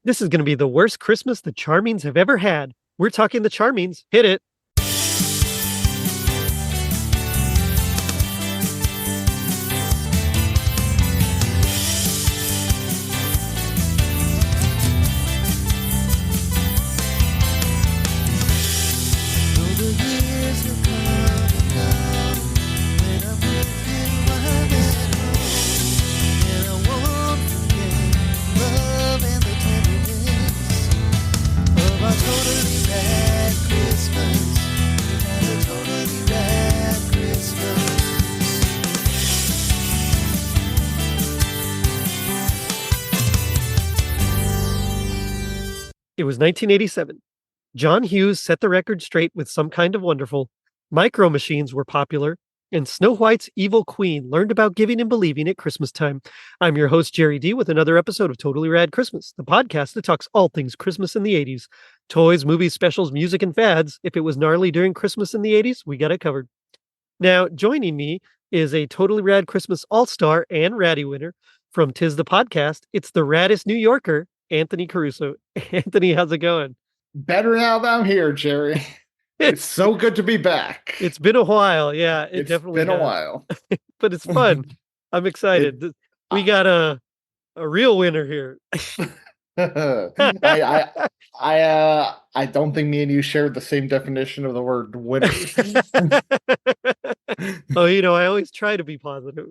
This is going to be the worst Christmas the Charmings have ever had. We're talking the Charmings. Hit it. It was 1987. John Hughes set the record straight with Some Kind of Wonderful. Micro Machines were popular, and Snow White's evil queen learned about giving and believing at Christmas time. I'm your host, Jerry D, with another episode of Totally Rad Christmas, the podcast that talks all things Christmas in the 80s. Toys, movies, specials, music, and fads. If it was gnarly during Christmas in the 80s, we got it covered. Now, joining me is a Totally Rad Christmas All-Star and Ratty winner from Tis the Podcast. It's the raddest New Yorker, Anthony Caruso. Anthony, how's it going? Better now that I'm here, Jerry. It's so good to be back. It's been a while. Yeah, It's definitely been has. a while. But it's fun. I'm excited. We got a real winner here. I don't think me and you shared the same definition of the word winner. Oh, I always try to be positive.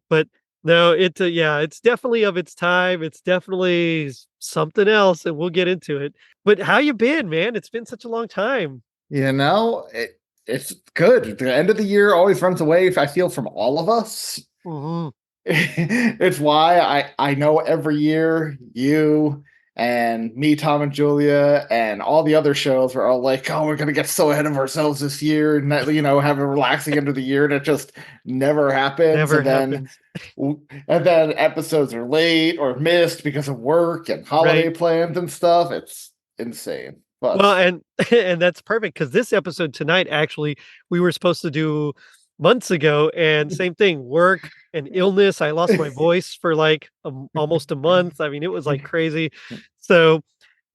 But no, it's definitely of its time. It's definitely something else, and we'll get into it. But how you been, man? It's been such a long time. It's good. The end of the year always runs away, I feel, from all of us. Mm-hmm. It's why I know every year you and me, Tom and Julia, and all the other shows were all like, "Oh, we're gonna get so ahead of ourselves this year, and have a relaxing end of the year," and it just never happens. Never happens. And then episodes are late or missed because of work and holiday plans and stuff. It's insane. But well, and that's perfect because this episode tonight, actually, we were supposed to do months ago, and same thing, work and illness. I lost my voice for like almost a month. I mean, it was like crazy. So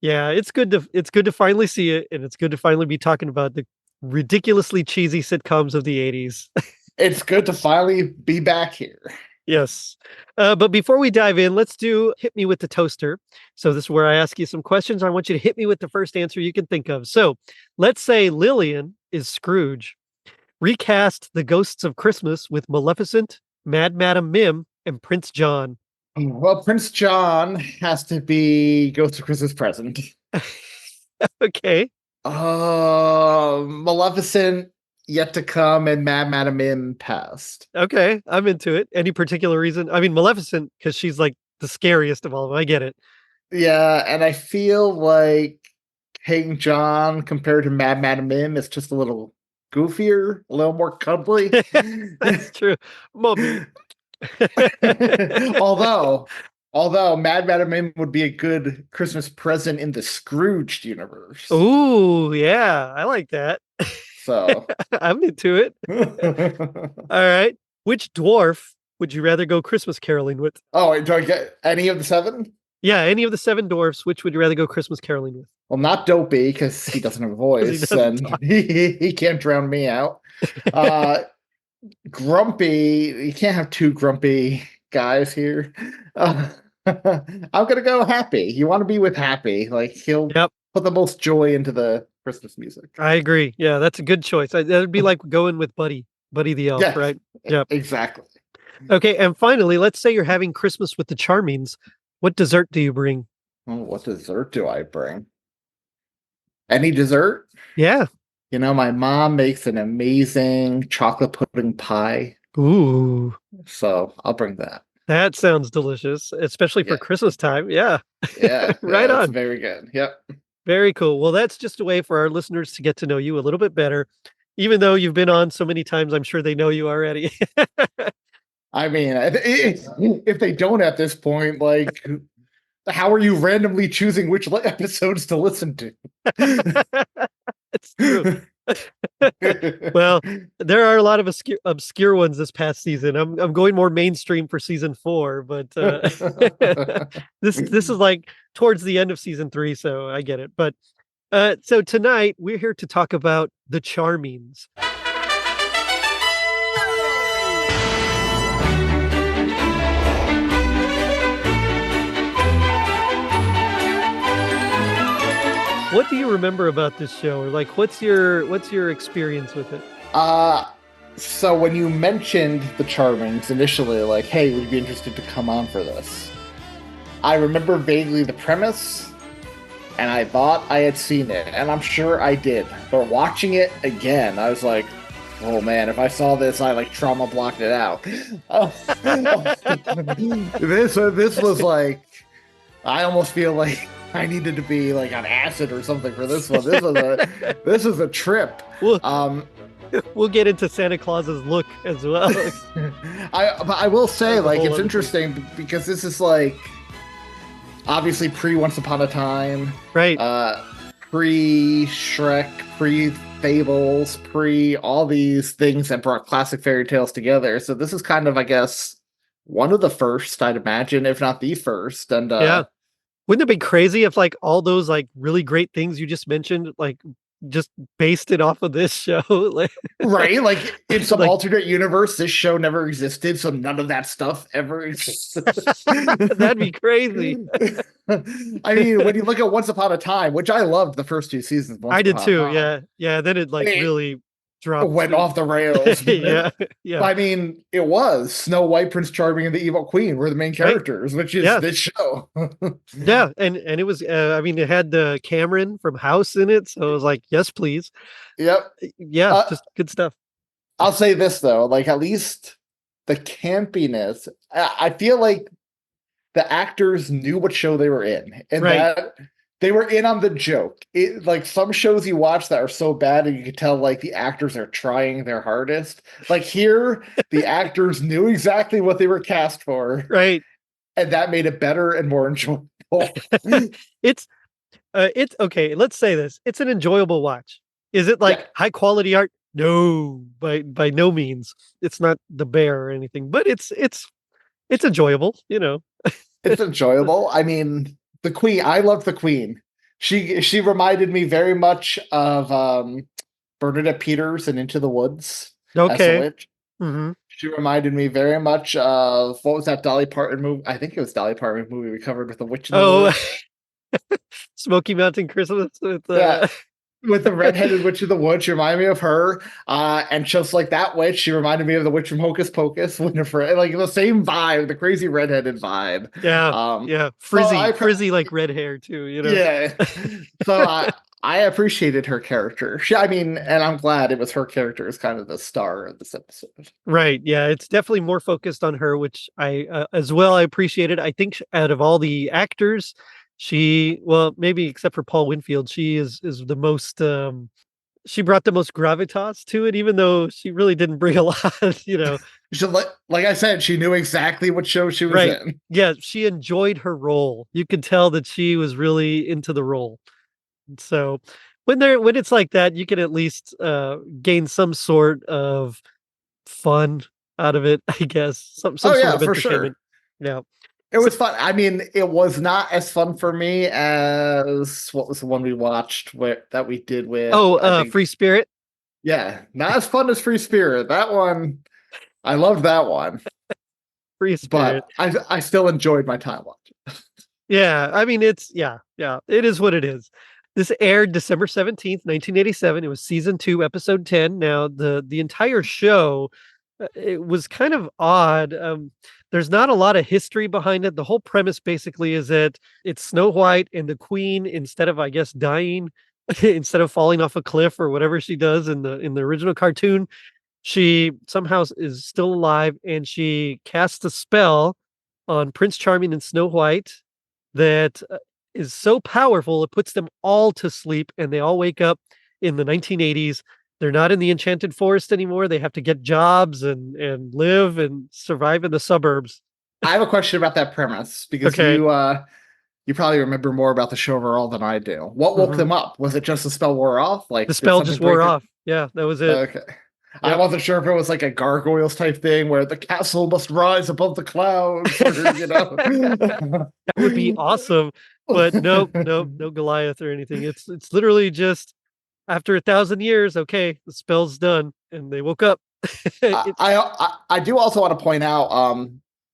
yeah, it's good to finally see it, and it's good to finally be talking about the ridiculously cheesy sitcoms of the 80s. It's good to finally be back here. Yes. But before we dive in, let's do Hit Me with the Toaster. So this is where I ask you some questions. I want you to hit me with the first answer you can think of. So let's say Lillian is Scrooge. Recast the Ghosts of Christmas with Maleficent, Mad Madam Mim, and Prince John. Well, Prince John has to be Ghost of Christmas Present. Okay. Maleficent yet to come, and Mad Madam Mim past. Okay, I'm into it. Any particular reason? I mean, Maleficent, because she's like the scariest of all of them. I get it. Yeah, and I feel like King John compared to Mad Madam Mim is just a little goofier, a little more cuddly. That's true. Mommy. Although Mad Madam Mim would be a good Christmas present in the Scrooged universe. Ooh, yeah, I like that. So I'm into it. All right. Which dwarf would you rather go Christmas caroling with? Oh, do I get any of the 7? Yeah, any of the 7 dwarfs. Which would you rather go Christmas caroling with? Well, not Dopey, because he doesn't have a voice, and he can't drown me out. Grumpy, you can't have 2 grumpy guys here. I'm gonna go Happy. You want to be with Happy. Like, he'll put the most joy into the Christmas music. I agree. Yeah, that's a good choice. That'd be like going with Buddy the Elf, right? Yeah, exactly. Okay, and finally, let's say you're having Christmas with the Charmings. What dessert do you bring? Oh, what dessert do I bring? Any dessert? Yeah. My mom makes an amazing chocolate pudding pie. Ooh. So I'll bring that. That sounds delicious, especially for Christmas time. Yeah. Yeah. Right on. Very good. Yep. Very cool. Well, that's just a way for our listeners to get to know you a little bit better. Even though you've been on so many times, I'm sure they know you already. I mean, if they don't at this point, like, how are you randomly choosing which episodes to listen to? It's true. Well, there are a lot of obscure ones this past season. I'm going more mainstream for season 4, but this is like towards the end of season 3, so I get it. But so tonight we're here to talk about the Charmings. What do you remember about this show, or like what's your experience with it? So when you mentioned the Charmings initially, like, hey, would you be interested to come on for this? I remember vaguely the premise, and I thought I had seen it, and I'm sure I did. But watching it again, I was like, oh man, if I saw this, I like trauma blocked it out. This was like, I almost feel like I needed to be like on acid or something for this one. This is a trip. We'll get into Santa Claus's look as well. But I will say, like, it's interesting because this is like obviously pre Once Upon a Time, right? Pre Shrek, pre Fables, pre all these things that brought classic fairy tales together. So this is kind of, I guess, one of the first, I'd imagine, if not the first. And yeah. Wouldn't it be crazy if like all those like really great things you just mentioned, like just based it off of this show? Like, right? Like in some like, alternate universe, this show never existed, so none of that stuff ever existed. That'd be crazy. I mean, when you look at Once Upon a Time, which I loved the first 2 seasons. I did too. Yeah. Then it like really dropped. Went off the rails. Yeah. I mean, it was Snow White, Prince Charming, and the Evil Queen were the main characters, which is this show. Yeah, and it was. I mean, it had Cameron from House in it, so it was like, yes, please. Yep. Yeah, just good stuff. I'll say this though, like at least the campiness. I feel like the actors knew what show they were in, and that they were in on the joke. It, like some shows you watch that are so bad and you can tell like the actors are trying their hardest. Like here, the actors knew exactly what they were cast for. Right. And that made it better and more enjoyable. It's okay, let's say this. It's an enjoyable watch. Is it like high quality art? No, by no means. It's not The Bear or anything, but it's enjoyable, you know. It's enjoyable. I mean, the Queen, I love the Queen. She reminded me very much of Bernadette Peters in Into the Woods. Okay. Mm-hmm. She reminded me very much of, what was that Dolly Parton movie? I think it was Dolly Parton movie we covered with the witch in the Woods. Smoky Mountain Christmas with the redheaded witch of the woods. She reminded me of her. And just like that witch, she reminded me of the witch from Hocus Pocus. Winifred, like the same vibe, the crazy redheaded vibe. Yeah. Frizzy like red hair too, you know? Yeah. So I appreciated her character. I mean, and I'm glad it was her character as kind of the star of this episode. Right. Yeah. It's definitely more focused on her, which I as well, I appreciated. I think out of all the actors, well, maybe except for Paul Winfield, she is the most she brought the most gravitas to it, even though she really didn't bring a lot, you know. Like I said, she knew exactly what show she was in. Yeah, she enjoyed her role. You could tell that she was really into the role. So when it's like that, you can at least gain some sort of fun out of it, I guess. Some sort of entertainment. Sure. Yeah. It was fun. I mean, it was not as fun for me as what was the one we watched that we did with Free Spirit. Yeah, not as fun as Free Spirit. That one, I loved that one. Free Spirit. But I still enjoyed my time watching. Yeah, I mean it is what it is. This aired December 17th, 1987. It was season 2, episode 10. Now the entire show, it was kind of odd. There's not a lot of history behind it. The whole premise basically is that it's Snow White and the Queen, instead of, I guess, dying, instead of falling off a cliff or whatever she does in the original cartoon, she somehow is still alive, and she casts a spell on Prince Charming and Snow White that is so powerful it puts them all to sleep, and they all wake up in the 1980s. They're not in the Enchanted Forest anymore. They have to get jobs and live and survive in the suburbs. I have a question about that premise because you probably remember more about the show overall than I do. What woke them up? Was it just the spell wore off? Like the spell just wore off. Yeah, that was it. Okay. I Yep. wasn't sure if it was like a gargoyles type thing where the castle must rise above the clouds, or That would be awesome. But nope, nope, no Goliath or anything. It's literally just after 1,000 years, okay, the spell's done, and they woke up. I, It I do also want to point out,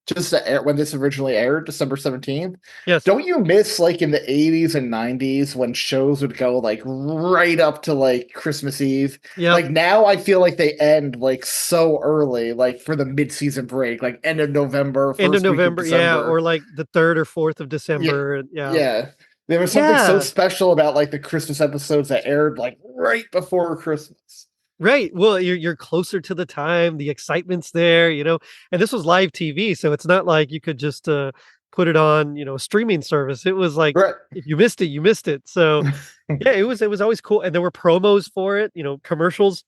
just to air, when this originally aired, December 17th, yes. don't you miss like in the 80s and 90s when shows would go like right up to like Christmas Eve? Yep. Like now I feel like they end like so early, like for the mid-season break, like end of November, End of first week of November, yeah, or December. like the 3rd or 4th of Yeah, December, and yeah. yeah. There was something so Yeah. special about like the Christmas episodes that aired like right before Christmas. Right. Well, you're closer to the time, the excitement's there, and this was live TV, so it's not like you could just put it on, a streaming service. It was like Right. if you missed it, you missed it. So yeah, it was always cool. And there were promos for it, commercials.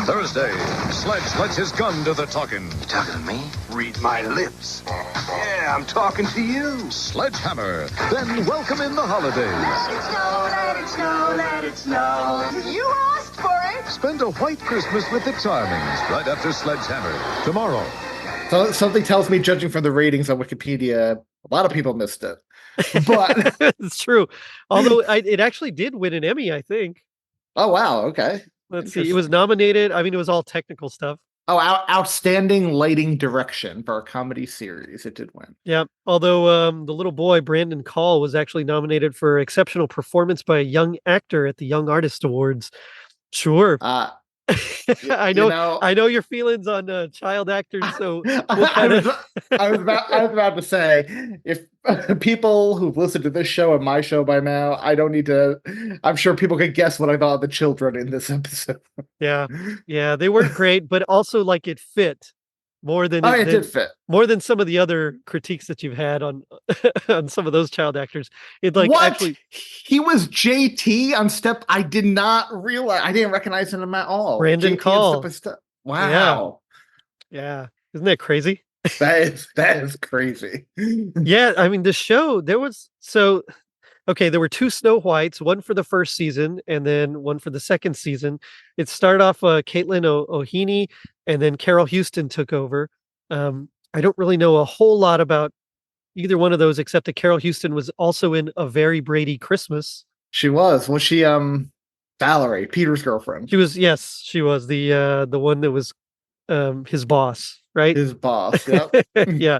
Thursday, Sledge lets his gun do the talking. You talking to me? Read my lips. Yeah, I'm talking to you. Sledgehammer. Then welcome in the holidays. Let it snow, let it snow, let it snow. You asked for it. Spend a white Christmas with the Charmings right after Sledgehammer. Tomorrow. So something tells me, judging from the ratings on Wikipedia, a lot of people missed it. But It's true. Although it actually did win an Emmy, I think. oh wow, okay. Let's see. It was nominated. I mean, it was all technical stuff. Oh, outstanding lighting direction for a comedy series. It did win. Yeah. Although the little boy Brandon Call was actually nominated for exceptional performance by a young actor at the Young Artist Awards. Sure. Uh, I you know, know, I know your feelings on child actors, so we'll I kind was, of I was about to say, if people who've listened to this show and my show by now, I don't need to. I'm sure people could guess what I thought of the children in this episode. yeah, yeah, they weren't great, but also like it fit more than Oh, it did fit. more than some of the other critiques that you've had on on some of those child actors. It like What? actually He was JT on Step. I did not realize. I didn't recognize him at all. Brandon JT on Call. Step by Step. Wow. Yeah, isn't that crazy? That is crazy. Yeah, I mean the show there was okay, there were two Snow Whites, one for the first season and then one for the second season. It started off Caitlin O'Heaney, and then Carol Houston took over. I don't really know a whole lot about either one of those, except that Carol Houston was also in A Very Brady Christmas. She was. Was she Valerie, Peter's girlfriend? She was, yes, she was the one that was his boss, right? His boss. Yep. Yeah.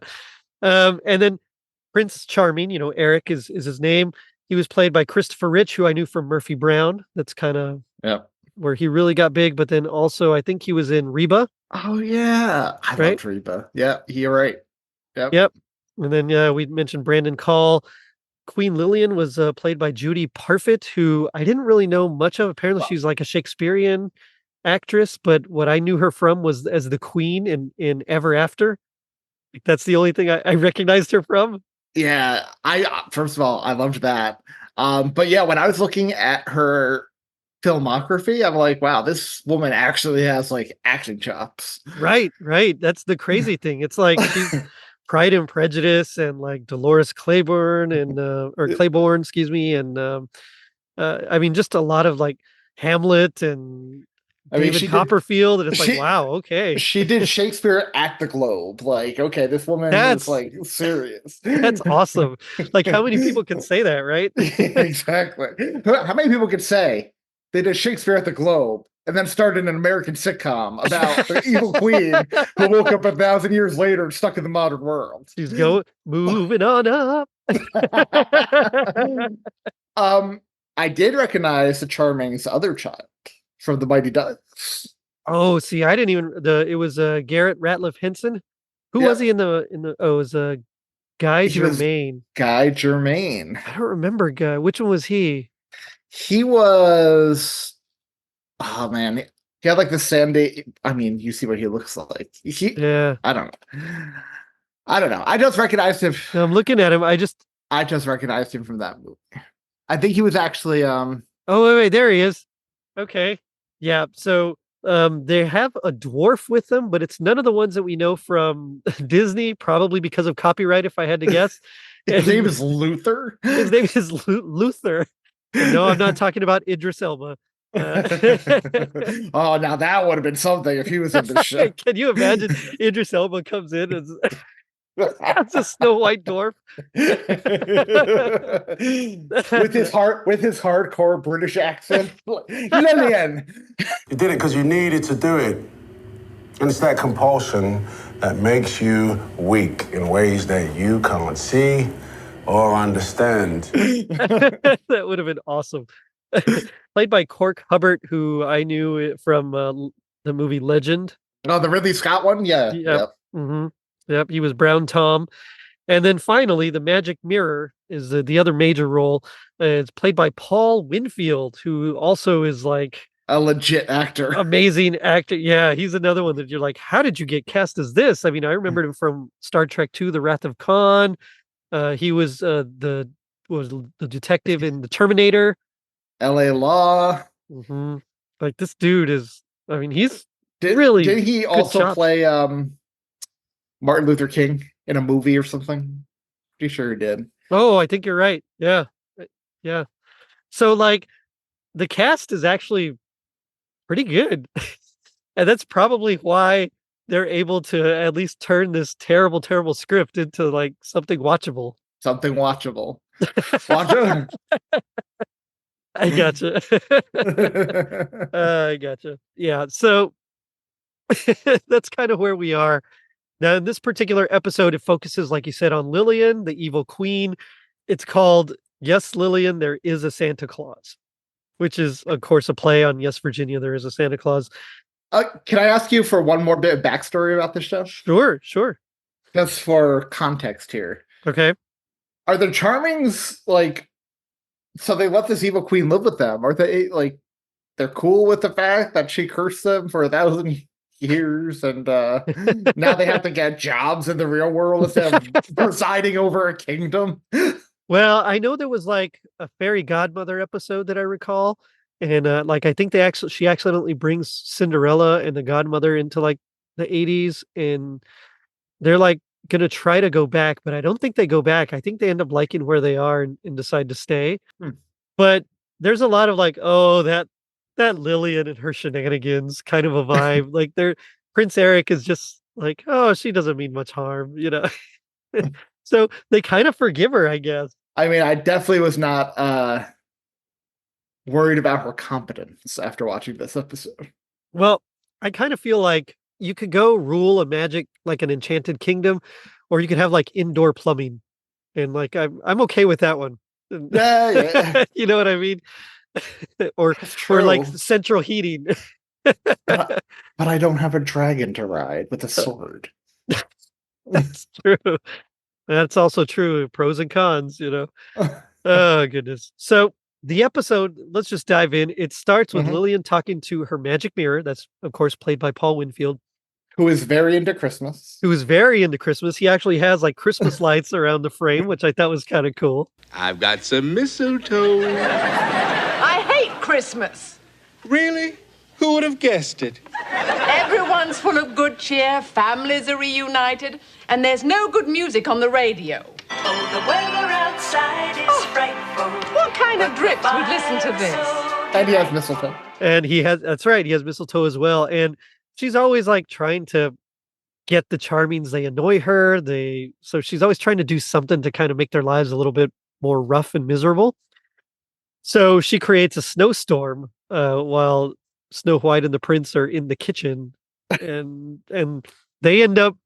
And then Prince Charming, Eric is his name. He was played by Christopher Rich, who I knew from Murphy Brown. That's kind of Yep. where he really got big. But then also, I think he was in Reba. Oh yeah, I Right? loved Reba. Yeah, you're right. Yep. Yep. And then we mentioned Brandon Call. Queen Lillian was played by Judy Parfitt, who I didn't really know much of. Apparently, Wow. she's like a Shakespearean actress, but what I knew her from was as the Queen in Ever After. Like, that's the only thing I recognized her from. Yeah, I first of all, I loved that. But yeah, when I was looking at her filmography, I'm like, wow, this woman actually has like acting chops. Right, right. That's the crazy thing. It's like she's Pride and Prejudice and like Dolores Claiborne and or Claiborne, excuse me, and I mean just a lot of like Hamlet and I mean, David Copperfield, and it's like, she wow, okay. she did Shakespeare at the Globe. Like, okay, this woman That's is like serious. that's awesome. Like how many people can say that, right? Exactly. How many people could say they did Shakespeare at the Globe and then started an American sitcom about the evil queen who woke up 1,000 years later and stuck in the modern world? She's moving on up. I did recognize the Charming's other child from the Mighty Ducks. Oh, see, I didn't even it was Garrett Ratliff Henson. Who Yeah. was he in the it was Guy He was Germain. Guy Germain. I don't remember Guy. Which one was he? He was, oh man, he had like the Sandy. I mean, you see what he looks like. Yeah. I don't know. I just recognized him. No, I'm looking at him. I just recognized him from that movie. I think he was actually Oh, wait, there he is. Okay. Yeah. So they have a dwarf with them, but it's none of the ones that we know from Disney, probably because of copyright, if I had to guess. his name is Luther. His name is Luther. And no, I'm not talking about Idris Elba. Oh, now that would have been something if he was in the show. Can you imagine Idris Elba comes in as a Snow White dwarf? with his hardcore British accent. Lillian. You did it because you needed to do it. And it's that compulsion that makes you weak in ways that you can't see or understand. That would have been awesome. Played by Cork Hubbard, who I knew from the movie Legend. Oh, the Ridley Scott one? Yeah. Yep. Yep. He was Brown Tom. And then finally, the Magic Mirror is the other major role. It's played by Paul Winfield, who also is like a legit actor. Amazing actor. Yeah, he's another one that you're like, how did you get cast as this? I mean, I remembered him from Star Trek II, The Wrath of Khan. He was the detective in The Terminator. L.A. Law. Like, this dude is, I mean, he's Did he also play Martin Luther King in a movie or something? Pretty sure he did. Oh, I think you're right. Yeah. Yeah. So, like, the cast is actually pretty good. And that's probably why they're able to at least turn this terrible, terrible script into, like, something watchable. Something watchable. Watchable. I gotcha. I gotcha. Yeah. So that's kind of where we are. Now, in this particular episode, it focuses, like you said, on Lillian, the evil queen. It's called Yes, Lillian, There Is a Santa Claus, which is, of course, a play on Yes, Virginia, There Is a Santa Claus. Can I ask you for one more bit of backstory about this show? Sure. Just for context here. Okay. Are the Charmings, like, so they let this evil queen live with them? Are they, like, they're cool with the fact that she cursed them for 1,000 years and now they have to get jobs in the real world instead of presiding over a kingdom? Well, I know there was like a fairy godmother episode that I recall, and like I think she accidentally brings Cinderella and the godmother into like the 80s, and they're like gonna try to go back, but I don't think they go back. I think they end up liking where they are and decide to stay. But there's a lot of like, oh, that Lillian and her shenanigans kind of a vibe. Like Prince Eric is just like, oh, she doesn't mean much harm, you know. So they kind of forgive her, I guess. I mean, I definitely was not worried about her competence after watching this episode. Well, I kind of feel like you could go rule a magic, like an enchanted kingdom, or you could have like indoor plumbing. And like, I'm okay with that one. Yeah. You know what I mean? or like central heating. but I don't have a dragon to ride with a sword. That's true. That's also true. Pros and cons, you know. Oh, goodness. So the episode, let's just dive in. It starts with Lillian talking to her magic mirror. That's, of course, played by Paul Winfield. Who is very into Christmas. He actually has like Christmas lights around the frame, which I thought was kind of cool. I've got some mistletoe. I hate Christmas. Really? Who would have guessed it? Everyone's full of good cheer, families are reunited, and there's no good music on the radio. Oh, the weather outside is frightful. What kind of drips would listen to this? And he has mistletoe. That's right, he has mistletoe as well. And she's always like trying to get the Charmings. They annoy her. So she's always trying to do something to kind of make their lives a little bit more rough and miserable. So she creates a snowstorm while Snow White and the Prince are in the kitchen, and they end up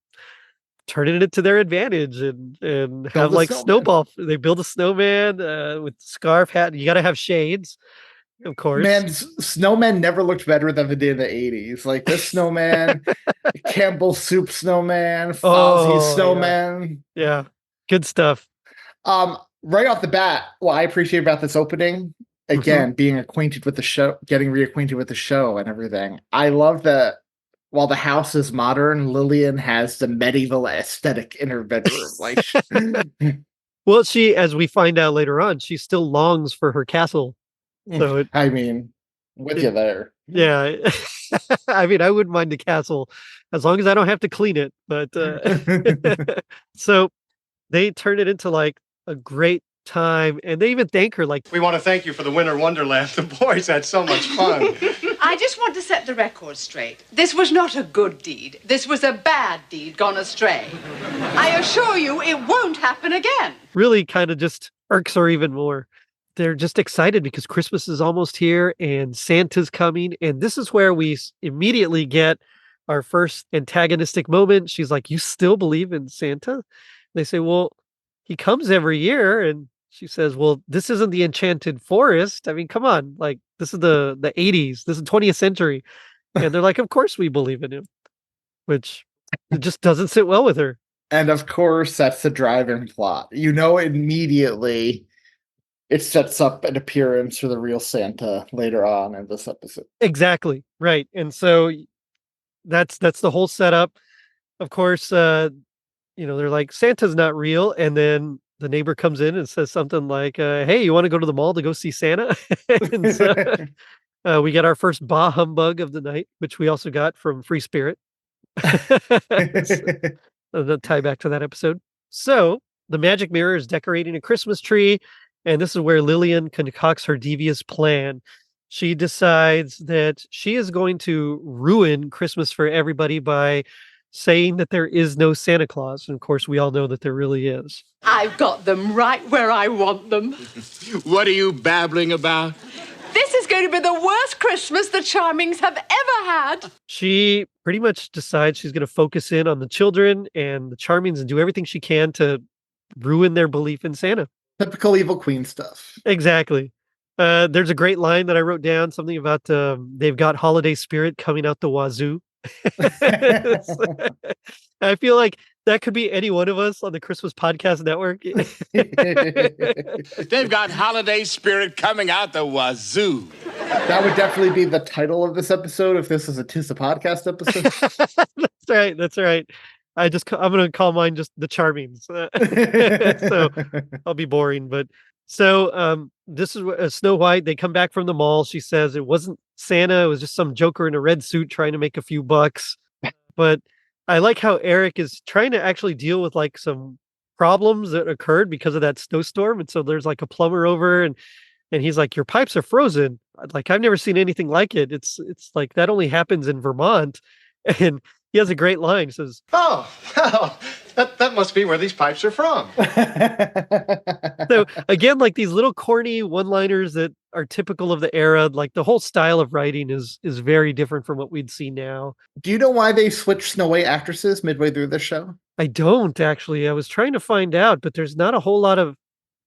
turning it to their advantage and have like snowball. They build a snowman with scarf, hat. You got to have shades, of course. Man, snowmen never looked better than they did in the 80s. Like this snowman, Campbell's soup snowman, Fozzie's snowman. Yeah, good stuff. Right off the bat, what I appreciate about this opening, again, being acquainted with the show, getting reacquainted with the show and everything. I love that while the house is modern, Lillian has the medieval aesthetic in her bedroom. Like, well, as we find out later on, she still longs for her castle. So I mean, with you there. Yeah. I mean, I wouldn't mind the castle as long as I don't have to clean it. But so they turn it into like a great time. And they even thank her like, We want to thank you for the Winter Wonderland. The boys had so much fun. I just want to set the record straight. This was not a good deed. This was a bad deed gone astray. I assure you it won't happen again. really kind of just irks her even more. They're just excited because Christmas is almost here and Santa's coming. And this is where we immediately get our first antagonistic moment. She's like, "You still believe in Santa?" They say, "Well, he comes every year." And she says, "Well, this isn't the Enchanted Forest. I mean, come on. Like, this is the 80s. This is 20th century." And they're like, "Of course we believe in him," which it just doesn't sit well with her. And of course, that's the driving plot. You know, immediately it sets up an appearance for the real Santa later on in this episode. Exactly. Right. And so that's the whole setup. Of course, they're like, "Santa's not real." And then the neighbor comes in and says something like, "Hey, you want to go to the mall to go see Santa?" And so we get our first bah humbug of the night, which we also got from Free Spirit. The tie back to that episode. So the magic mirror is decorating a Christmas tree. And this is where Lillian concocts her devious plan. She decides that she is going to ruin Christmas for everybody by saying that there is no Santa Claus. And of course, we all know that there really is. I've got them right where I want them. What are you babbling about? This is going to be the worst Christmas the Charmings have ever had. She pretty much decides she's going to focus in on the children and the Charmings and do everything she can to ruin their belief in Santa. Typical evil queen stuff. Exactly. There's a great line that I wrote down, something about they've got holiday spirit coming out the wazoo. I feel like that could be any one of us on the Christmas Podcast Network. They've got holiday spirit coming out the wazoo. That would definitely be the title of this episode if this is a Tis the Podcast episode. That's right. I'm going to call mine just the Charmings. So I'll be boring. But so this is Snow White. They come back from the mall. She says it wasn't Santa. It was just some joker in a red suit trying to make a few bucks. But I like how Eric is trying to actually deal with like some problems that occurred because of that snowstorm. And so there's like a plumber over and he's like, "Your pipes are frozen." Like, I've never seen anything like it. It's like that only happens in Vermont. And he has a great line. He says, Oh, well, that must be where these pipes are from. so again, like these little corny one-liners that are typical of the era, like the whole style of writing is very different from what we'd see now. Do you know why they switched Snow White actresses midway through the show? I don't actually. I was trying to find out, but there's not a whole lot of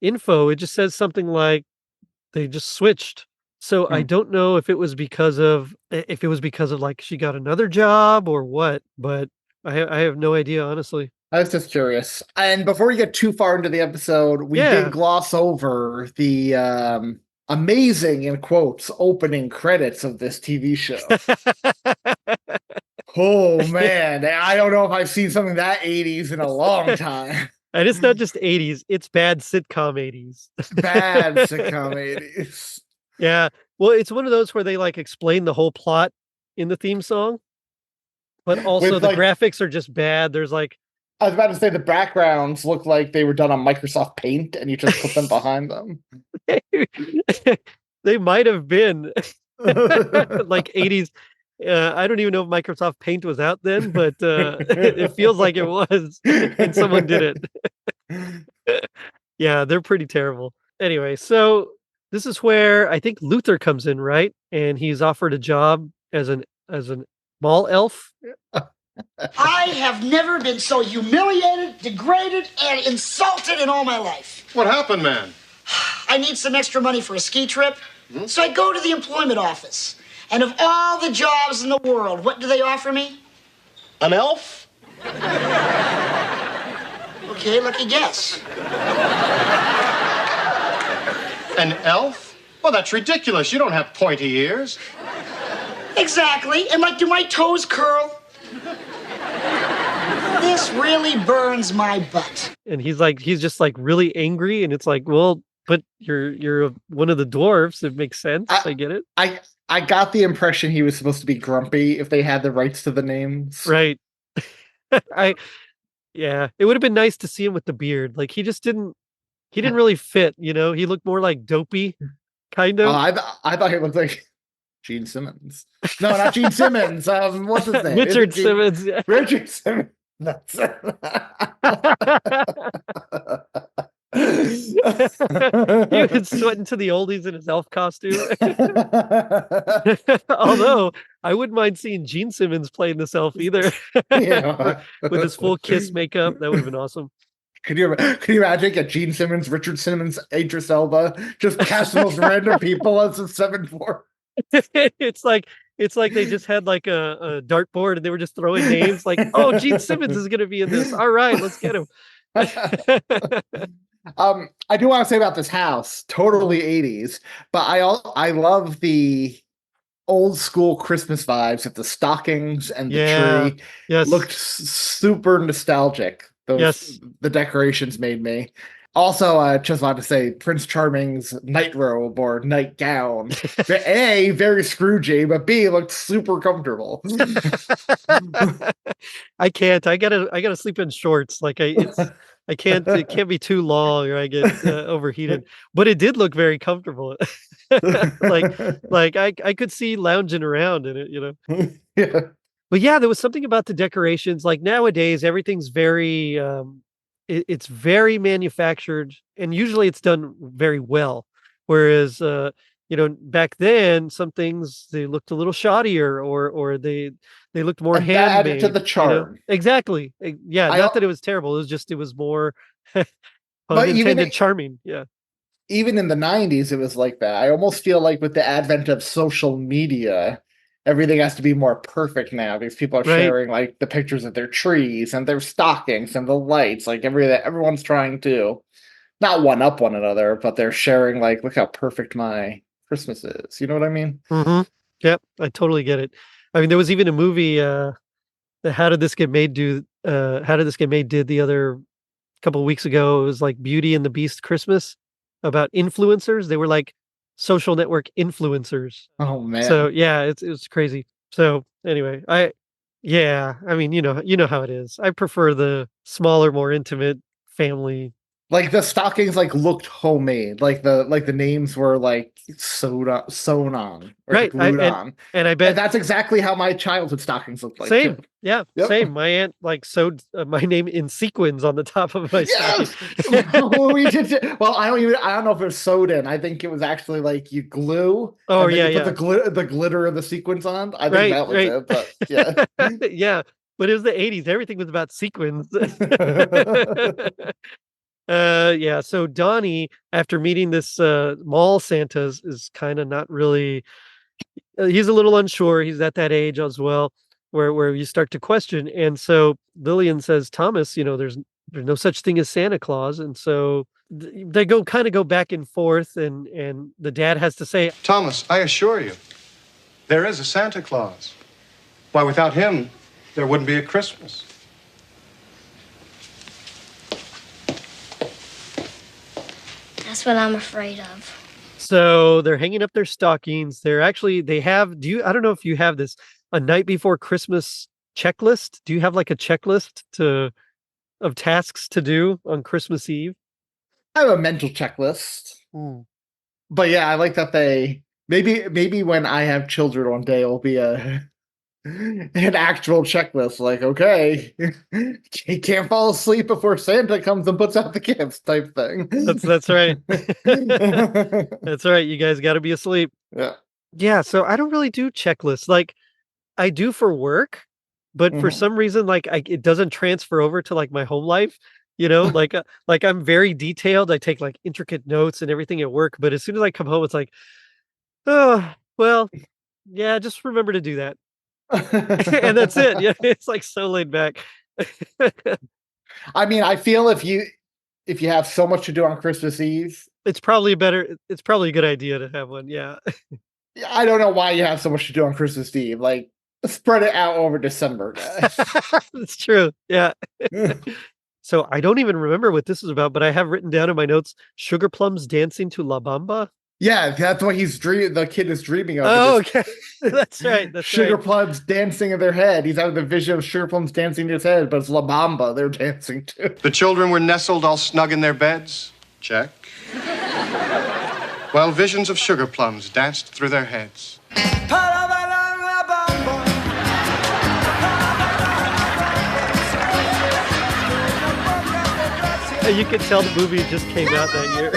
info. It just says something like they just switched. So I don't know if it was because of like she got another job or what, but I have no idea, honestly. I was just curious. And before we get too far into the episode, we did gloss over the amazing, in quotes, opening credits of this TV show. Oh, man. I don't know if I've seen something that 80s in a long time. And it's not just 80s, it's bad sitcom 80s. Bad sitcom 80s. Yeah. Well, it's one of those where they like explain the whole plot in the theme song, but also With, the like, graphics are just bad. There's like, I was about to say the backgrounds look like they were done on Microsoft Paint and you just put them behind them. they might have been like 80s. I don't even know if Microsoft Paint was out then, but it feels like it was and someone did it. Yeah, they're pretty terrible. Anyway, so this is where I think Luther comes in, right? And he's offered a job as an mall elf. I have never been so humiliated, degraded, and insulted in all my life. What happened, man? I need some extra money for a ski trip, so I go to the employment office. And of all the jobs in the world, what do they offer me? An elf? Okay, lucky guess. An elf? Well, that's ridiculous. You don't have pointy ears. Exactly. And like, do my toes curl? This really burns my butt. And he's just like really angry, and it's like, well, but you're one of the dwarves. It makes sense. I get it. I got the impression he was supposed to be grumpy if they had the rights to the names. Right. It would have been nice to see him with the beard. Like he just didn't he didn't really fit, you know. He looked more like dopey, kind of. I thought he looked like Gene Simmons. No, not Gene Simmons. What's his name? Richard Simmons. Yeah. Richard Simmons. That's it. He was sweating to the oldies in his elf costume. Although I wouldn't mind seeing Gene Simmons playing this elf either. With his full Kiss makeup. That would have been awesome. Can you imagine get Gene Simmons, Richard Simmons, Idris Elba, just casting those random people as a 7-4? It's like they just had like a dartboard and they were just throwing names like, oh, Gene Simmons is going to be in this. All right, let's get him. I do want to say about this house, totally 80s, but I love the old school Christmas vibes of the stockings and the tree. Yes. Looked super nostalgic. The decorations made me. Also, I just wanted to say Prince Charming's nightrobe or nightgown. A, very Scroogey, but B, looked super comfortable. I can't. I gotta sleep in shorts. Like I can't. It can't be too long, or I get overheated. But it did look very comfortable. like I could see lounging around in it, you know. Yeah. But yeah, there was something about the decorations. Like nowadays, everything's very it's very manufactured, and usually it's done very well. Whereas you know, back then some things they looked a little shoddier, or they looked more handmade. Added to the charm. You know? Exactly. Yeah, not that it was terrible. It was more but intended charming. Yeah. Even in the 90s, it was like that. I almost feel like with the advent of social media, everything has to be more perfect now because people are sharing like the pictures of their trees and their stockings and the lights. Like everyone's trying to not one up one another, but they're sharing like, look how perfect my Christmas is. You know what I mean? Mm-hmm. Yep, I totally get it. I mean, there was even a movie. How Did This Get Made? Did the other couple of weeks ago. It was like Beauty and the Beast Christmas about influencers. They were like social network influencers. Oh man. So yeah, it was crazy. So anyway, I mean, you know how it is. I prefer the smaller, more intimate family. Like the stockings like looked homemade. Like the names were like sewn on. Or right. glued on. And I bet that's exactly how my childhood stockings looked like. Same. Too. Yeah. Yep. Same. My aunt like sewed my name in sequins on the top of my stocking. Well, I don't know if it was sewed in. I think it was actually like you glue. Oh and yeah, put the glitter of the sequins on. I think that was it. But yeah. Yeah. But it was the 80s. Everything was about sequins. Yeah, so Donnie, after meeting this mall Santa, is kind of not really. He's a little unsure. He's at that age as well, where you start to question. And so Lillian says, Thomas, there's no such thing as Santa Claus, and so they go back and forth, and the dad has to say, Thomas, I assure you, there is a Santa Claus. Why, without him, there wouldn't be a Christmas. That's what I'm afraid of. So they're hanging up their stockings. I don't know if you have this, a night before Christmas checklist. Do you have like a checklist of tasks to do on Christmas Eve? I have a mental checklist. But yeah, I like that maybe when I have children one day, it'll be an actual checklist, like, okay, you can't fall asleep before Santa comes and puts out the gifts type thing. That's right. That's right. You guys got to be asleep. Yeah. So I don't really do checklists. Like I do for work, but for some reason, like it doesn't transfer over to like my home life. Like I'm very detailed. I take like intricate notes and everything at work. But as soon as I come home, it's like, oh, well, yeah, just remember to do that. And that's it. Yeah, it's like so laid back. I mean, I feel if you have so much to do on Christmas Eve, it's probably a good idea to have one. Yeah. I don't know why you have so much to do on Christmas Eve. Like, spread it out over December, guys. That's true. Yeah. So I don't even remember what this is about, but I have written down in my notes, Sugar Plums dancing to La Bamba. Yeah, that's what the kid is dreaming of. Oh, okay. That's right. Sugar Plums dancing in their head. He's having the vision of Sugar Plums dancing in his head, but it's La Bamba they're dancing to. The children were nestled all snug in their beds. Check. While visions of sugar plums danced through their heads. You can tell the movie just came out that year.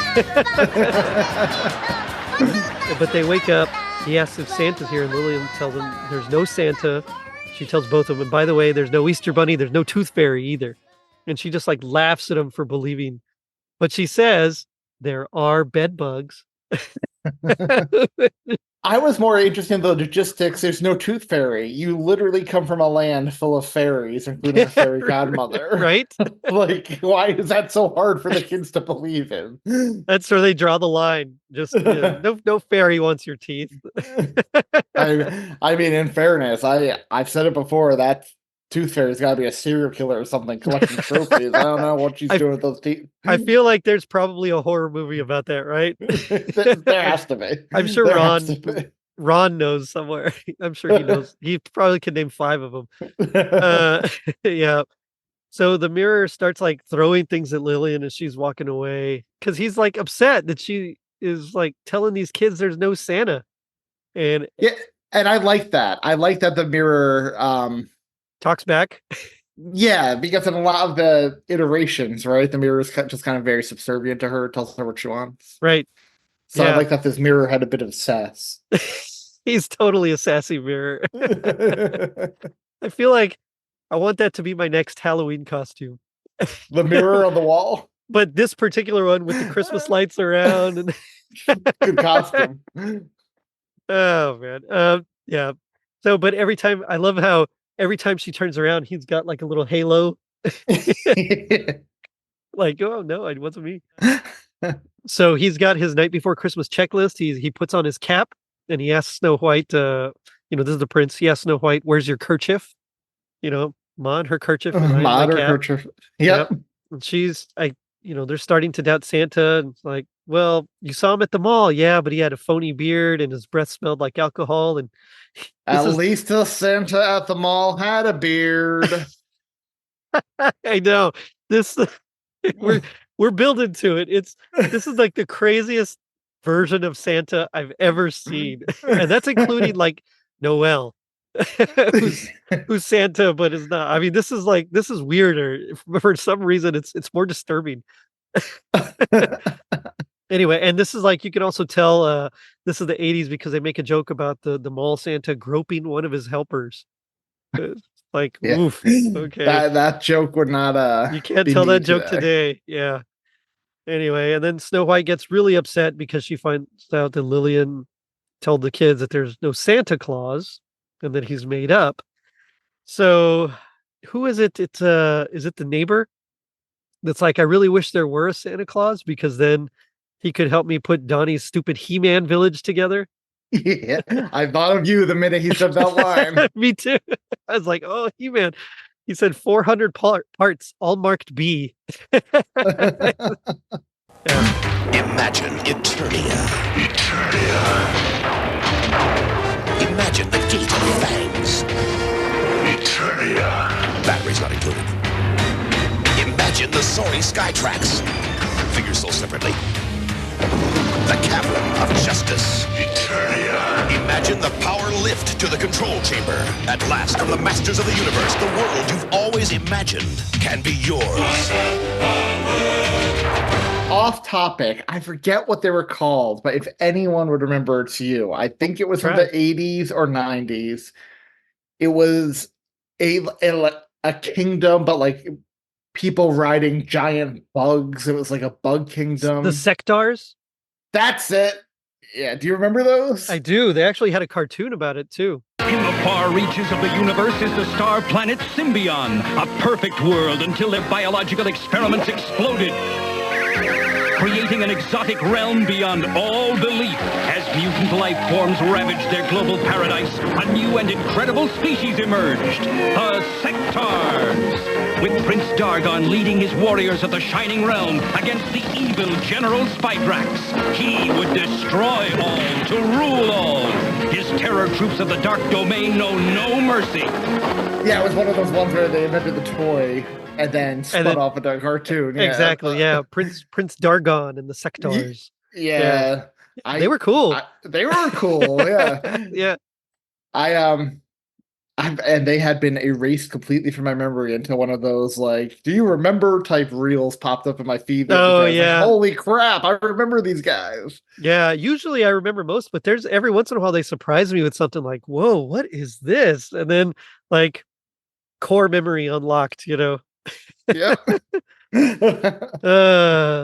But they wake up. He asks if Santa's here, and Lillian tells him there's no Santa. She tells both of them, and by the way, there's no Easter Bunny, there's no Tooth Fairy either. And she just like laughs at him for believing. But she says there are bed bugs. I was more interested in the logistics. There's no tooth fairy. You literally come from a land full of fairies, including a fairy godmother. Right? Like, why is that so hard for the kids to believe in? That's where they draw the line. Just no fairy wants your teeth. I mean, in fairness, I've said it before, that tooth fairy's got to be a serial killer or something collecting trophies. I don't know what she's doing with those teeth. I feel like there's probably a horror movie about that, right? There has to be. I'm sure Ron knows somewhere. I'm sure he knows. He probably could name 5 of them. Yeah. So the mirror starts like throwing things at Lillian as she's walking away because he's like upset that she is like telling these kids there's no Santa. And yeah, and I like that. I like that the mirror talks back. Yeah, because in a lot of the iterations, right, the mirror is just kind of very subservient to her, tells her what she wants. Right. So I like that this mirror had a bit of sass. He's totally a sassy mirror. I feel like I want that to be my next Halloween costume. The mirror on the wall? But this particular one with the Christmas lights around. And good costume. Oh, man. Yeah. So, but every time, I love how every time she turns around, he's got like a little halo. Like, oh, no, it wasn't me. So he's got his night before Christmas checklist. He puts on his cap and he asks Snow White, this is the prince. He asks Snow White, where's your kerchief? Maud, her kerchief. Maud, her kerchief. Yep. And she's, they're starting to doubt Santa. And it's like, well, you saw him at the mall. Yeah, but he had a phony beard and his breath smelled like alcohol. And at least the Santa at the mall had a beard. I know. We're building to it. This is like the craziest version of Santa I've ever seen. And that's including like Noel, who's Santa, but is not. I mean, this is weirder. For some reason, it's more disturbing. Anyway, and this is like, you can also tell this is the 80s because they make a joke about the mall Santa groping one of his helpers. Like, yeah. Oof. Okay. That joke would not you can't tell that joke today. Yeah. Anyway, and then Snow White gets really upset because she finds out that Lillian told the kids that there's no Santa Claus and that he's made up. So who is it? Is it the neighbor that's like, I really wish there were a Santa Claus because then he could help me put Donnie's stupid He-Man village together. Yeah, I thought of you the minute he said that line. Me too. I was like, oh, He-Man. He said 400 parts, all marked B. Yeah. Imagine Eternia. Imagine the gate of fangs. Batteries not included. Imagine the soaring sky tracks. Figures sold separately. The cavern of justice. Imagine the power lift to the control chamber. At last, from the masters of the universe, the world you've always imagined can be yours. Off topic, I forget what they were called, but if anyone would remember, it's you. I think it was from the 80s or 90s. It was a kingdom, but like people riding giant bugs. It was like a bug kingdom. The Sectars? That's it. Yeah, do you remember those? I do. They actually had a cartoon about it too. In the far reaches of the universe is the star planet Symbion, a perfect world until their biological experiments exploded, creating an exotic realm beyond all belief. As mutant life forms ravaged their global paradise, a new and incredible species emerged, the Sectars. With Prince Dargon leading his warriors of the Shining Realm against the evil General Spidrax. He would destroy all to rule all. His terror troops of the dark domain know no mercy. Yeah, it was one of those ones where they invented the toy and then spun off into a cartoon. Yeah. Exactly, yeah. Prince Dargon and the Sectors. Yeah. They were cool. They were cool, yeah. Yeah. And they had been erased completely from my memory until one of those, like, do you remember type reels popped up in my feed. Oh, yeah. Like, holy crap, I remember these guys. Yeah, usually I remember most, but there's every once in a while they surprise me with something like, whoa, what is this? And then, like, core memory unlocked, Yep.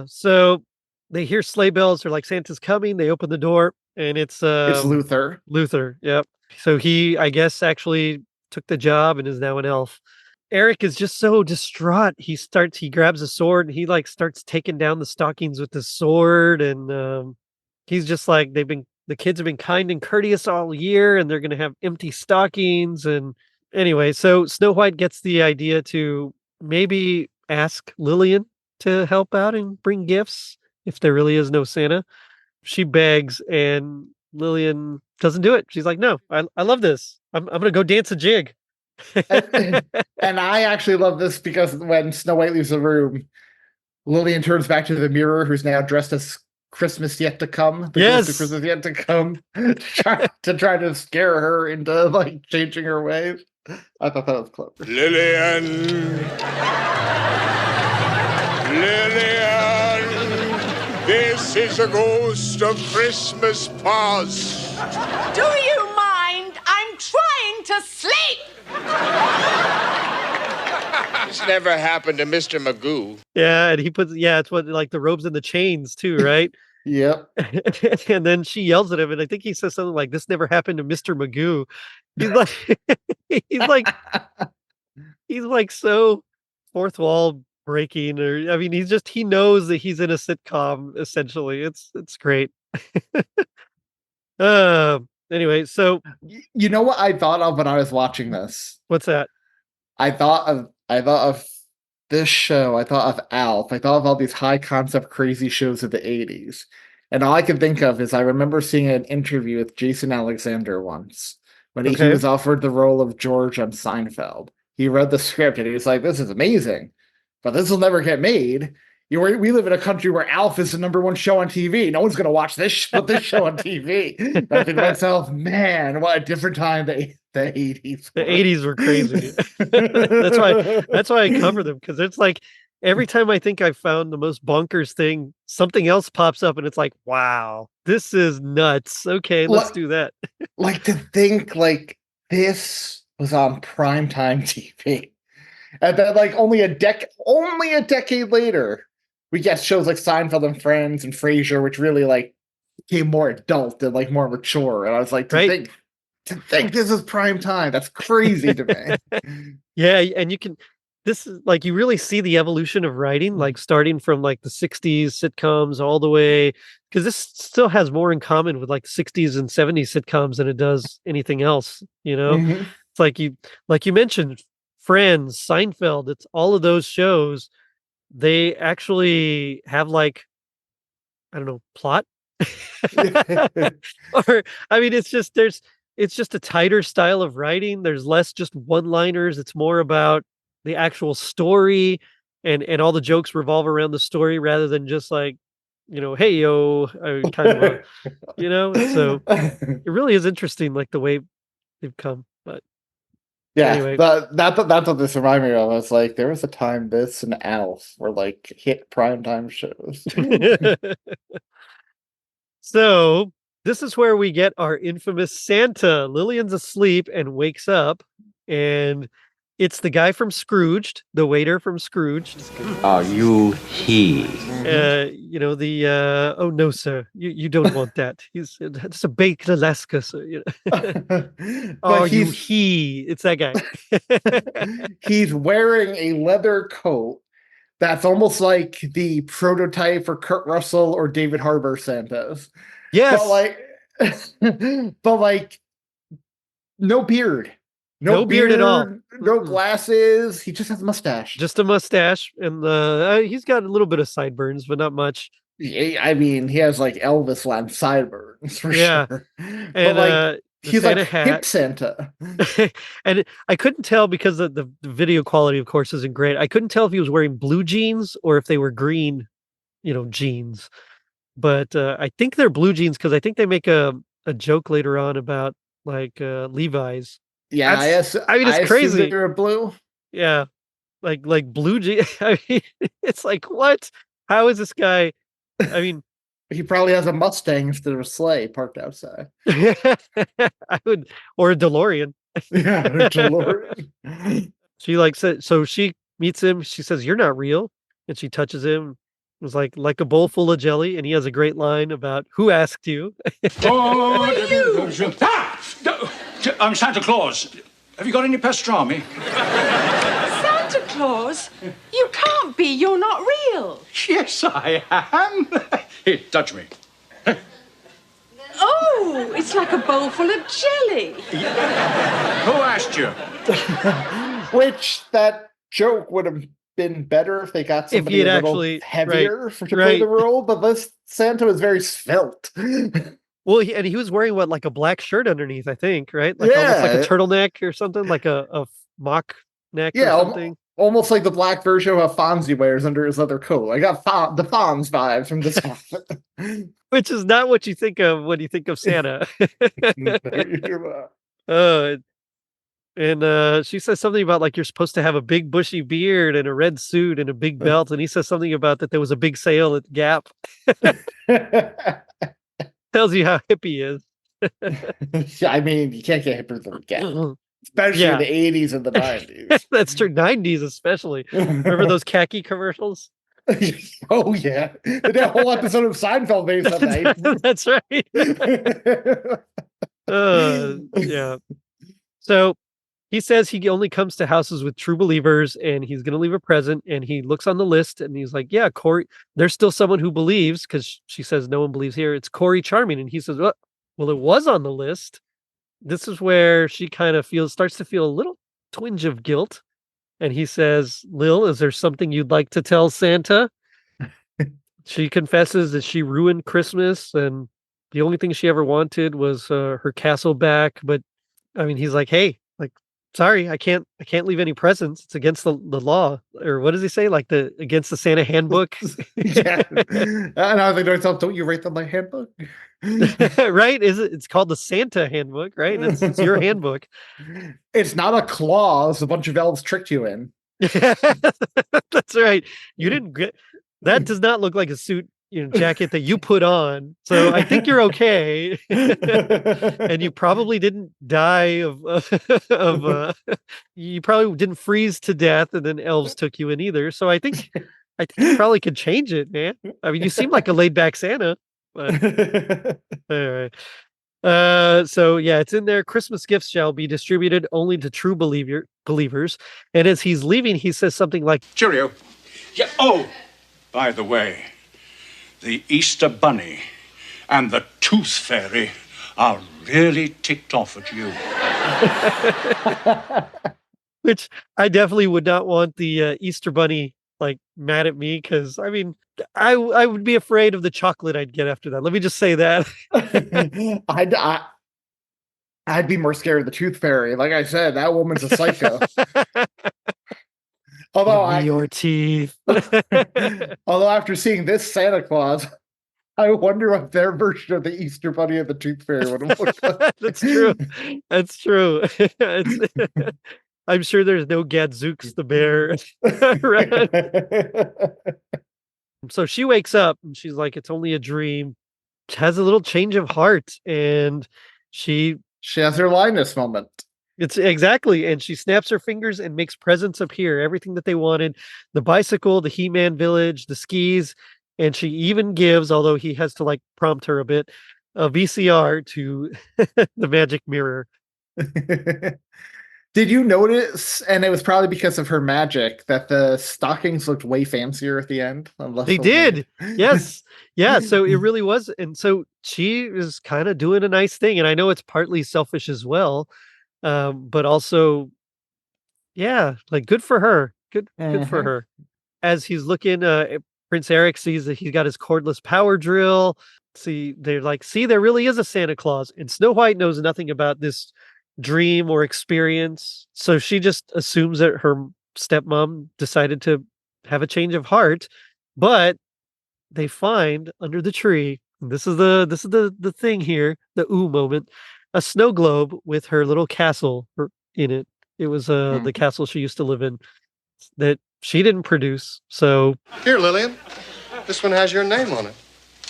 So they hear sleigh bells. They're like, Santa's coming. They open the door, and it's Luther. Luther, yep. So he, I guess, actually took the job and is now an elf. Eric is just so distraught. He grabs a sword and he like starts taking down the stockings with the sword. And he's just like, the kids have been kind and courteous all year and they're going to have empty stockings. And anyway, so Snow White gets the idea to maybe ask Lillian to help out and bring gifts if there really is no Santa. She begs and Lillian doesn't do it. She's like, no, I love this. I'm going to go dance a jig. And I actually love this because when Snow White leaves the room, Lillian turns back to the mirror, who's now dressed as Christmas yet to come. Christmas yet to come, to try to scare her into like changing her ways. I thought that was clever. Lillian, this is a ghost of Christmas past. Do you mind? I'm trying to sleep. This never happened to Mr. Magoo. Yeah, and he puts, it's what, like the robes and the chains too, right? Yep. And then she yells at him, and I think he says something like, "This never happened to Mr. Magoo." He's like, he's like so fourth wall breaking, or I mean, he knows that he's in a sitcom. Essentially, it's great. Anyway, so you know what I thought of when I was watching this? What's that? I thought of this show. I thought of Alf. I thought of all these high concept crazy shows of the 80s. And all I can think of is I remember seeing an interview with Jason Alexander once when he was offered the role of George on Seinfeld. He read the script and he was like, this is amazing, but this will never get made. We live in a country where Alf is the #1 show on TV. No one's going to watch this show on TV. And I think to myself, man, what a different time the 80s. The 80s were crazy. That's why I cover them, because it's like every time I think I've found the most bonkers thing, something else pops up and it's like, wow, this is nuts. Okay, let's do that. Like to think like this was on primetime TV. And then like only a decade later, we get shows like Seinfeld and Friends and Frasier, which really like became more adult and like more mature. And I was like, to think this is prime time. That's crazy to me. Yeah, and this is like, you really see the evolution of writing, like starting from like the 60s sitcoms all the way, because this still has more in common with like 60s and 70s sitcoms than it does anything else, Mm-hmm. It's like you mentioned Friends, Seinfeld, it's all of those shows. They actually have like, I don't know, plot. Or I mean, it's just a tighter style of writing. There's less just one-liners. It's more about the actual story, and all the jokes revolve around the story rather than just like, hey yo, kind of so it really is interesting, like the way they've come. But yeah, anyway. that's what this reminded me of. It's like there was a time this and Alf were like hit primetime shows. So this is where we get our infamous Santa. Lillian's asleep and wakes up, and it's the guy from Scrooged, the waiter from Scrooged. Are you he? Oh no, sir, you don't want that. It's a baked Alaska, sir. You he? It's that guy. He's wearing a leather coat that's almost like the prototype for Kurt Russell or David Harbour Santas. Yes, but like no beard. No beard at all. No glasses. He just has a mustache. Just a mustache, and he's got a little bit of sideburns, but not much. I mean, he has like Elvis lamp sideburns for sure. And He's Santa like hat. hip Santa. And I couldn't tell because the video quality, of course, isn't great. I couldn't tell if he was wearing blue jeans or if they were green, jeans. But I think they're blue jeans because I think they make a joke later on about like Levi's. Yeah, I mean, it's I assumed crazy. they were blue. Yeah, like blue jeans. I mean, it's like what? How is this guy? I mean, He probably has a Mustang instead of a sleigh parked outside. I would, or a DeLorean. Yeah, a DeLorean. She so she meets him. She says, "You're not real," and she touches him. It was like a bowl full of jelly, and he has a great line about who asked you. I'm Santa Claus. Have you got any pastrami? Santa Claus? You can't be. You're not real. Yes, I am. Here, touch me. Oh, it's like a bowl full of jelly. Who asked you? Which that joke would have been better if they got somebody a little heavier to play the role, but this Santa was very svelte. Well, he was wearing like a black shirt underneath, I think, right? Like almost like a turtleneck or something, like a mock neck or something. Almost like the black version of what Fonzie wears under his leather coat. I got the Fonz vibes from this outfit. Which is not what you think of when you think of Santa. And she says something about like you're supposed to have a big bushy beard and a red suit and a big belt, and he says something about that there was a big sale at Gap. Tells you how hip he is. Yeah, I mean, you can't get hipper than Gap. Especially in the 80s and the 90s. That's true. 90s especially. Remember those khaki commercials? Oh, yeah. They did a whole episode of Seinfeld based on that. That's right. Yeah. So he says he only comes to houses with true believers and he's going to leave a present. And he looks on the list and he's like, yeah, Corey, there's still someone who believes, because she says no one believes here. It's Corey Charming. And he says, well, it was on the list. This is where she kind of starts to feel a little twinge of guilt. And he says, Lil, is there something you'd like to tell Santa? She confesses that she ruined Christmas and the only thing she ever wanted was her castle back. But I mean, he's like, hey, like, sorry, I can't leave any presents. It's against the law. Or what does he say? Like against the Santa handbook. Yeah. And I was like, don't you write them my handbook? Right? It's called the Santa handbook, right? It's your handbook. It's not a clause a bunch of elves tricked you in. That's right. You didn't get that. Does not look like a suit, jacket that you put on. So I think you're okay. And you probably didn't die of you probably didn't freeze to death and then elves took you in either. So I think you probably could change it, man. I mean, you seem like a laid back Santa. But anyway. So yeah, it's in there. Christmas gifts shall be distributed only to true believers. And as he's leaving, he says something like, Cheerio. Yeah. Oh, by the way, the Easter Bunny and the Tooth Fairy are really ticked off at you. Which I definitely would not want the Easter Bunny like mad at me, because I mean, I would be afraid of the chocolate I'd get after that. Let me just say that. I'd be more scared of the Tooth Fairy. Like I said, that woman's a psycho. Your teeth. Although after seeing this Santa Claus, I wonder what their version of the Easter Bunny and the Tooth Fairy would have looked like. That's true. That's true. I'm sure there's no Gadzooks the bear. So she wakes up and she's like, it's only a dream. She has a little change of heart and she has her Linus moment. It's exactly. And she snaps her fingers and makes presents appear. Everything that they wanted, the bicycle, the He-Man village, the skis. And she even gives, although he has to like prompt her a bit, a VCR to the magic mirror. Did you notice, and it was probably because of her magic, that the stockings looked way fancier at the end? They did. Yes. Yeah. So it really was. And so she is kind of doing a nice thing. And I know it's partly selfish as well. But also, yeah, like good for her. Good for her. As he's looking, Prince Eric sees that he's got his cordless power drill. they're like, see, there really is a Santa Claus. And Snow White knows nothing about this dream or experience. So she just assumes that her stepmom decided to have a change of heart. But they find under the tree, and this is the thing here, the ooh moment, a snow globe with her little castle in it. It was the castle she used to live in that she didn't produce. So Here, Lillian. This one has your name on it.